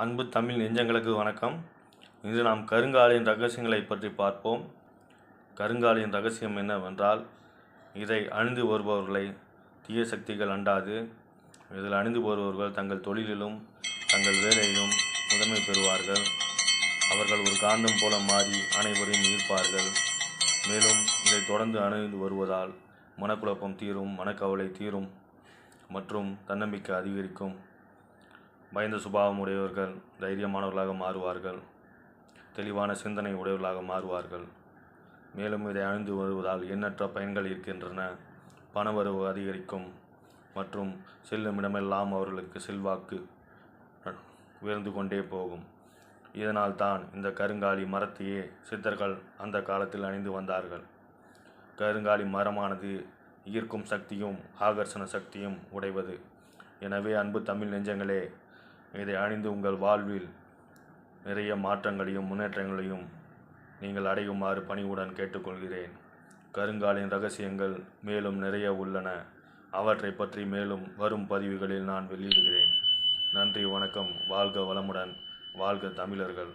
அன்பு தமிழ் நெஞ்சங்களுக்கு வணக்கம். இன்று நாம் கருங்காலியின் ரகசியங்களை பற்றி பார்ப்போம். கருங்காலியின் ரகசியம் என்னவென்றால், இதை அணிந்து வருபவர்களை தீய சக்திகள் அண்டாது. இதில் அணிந்து வருபவர்கள் தங்கள் தொழிலிலும் தங்கள் வேலையிலும் முதன்மை பெறுவார்கள். அவர்கள் ஒரு காந்தம் போல மாறி அனைவரையும் ஈர்ப்பார்கள். மேலும் இதை தொடர்ந்து அணிந்து வருவதால் மனக்குழப்பம் தீரும், மனக்கவலை தீரும் மற்றும் தன்னம்பிக்கை அதிகரிக்கும். பயந்த சுபாவம் உடையவர்கள் தைரியமானவர்களாக மாறுவார்கள். தெளிவான சிந்தனை உடையவர்களாக மாறுவார்கள். மேலும் இதை அணிந்து வருவதால் எண்ணற்ற பயன்கள் இருக்கின்றன. பணவரவு அதிகரிக்கும் மற்றும் செல்லும் இடமெல்லாம் அவர்களுக்கு செல்வாக்கு உயர்ந்து கொண்டே போகும். இதனால் தான் இந்த கருங்காலி மரத்தையே சித்தர்கள் அந்த காலத்தில் அணிந்து வந்தார்கள். கருங்காலி மரமானது ஈர்க்கும் சக்தியும் ஆகர்ஷண சக்தியும் உடையது. எனவே அன்பு தமிழ் நெஞ்சங்களே, இதை அணிந்து உங்கள் வாழ்வில் நிறைய மாற்றங்களையும் முன்னேற்றங்களையும் நீங்கள் அடையுமாறு பணிவுடன் கேட்டுக்கொள்கிறேன். கருங்காலின் ரகசியங்கள் மேலும் நிறைய உள்ளன. அவற்றை பற்றி மேலும் வரும் பதிவுகளில் நான் வெளியிடுகிறேன். நன்றி, வணக்கம். வாழ்க வளமுடன். வாழ்க தமிழர்கள்.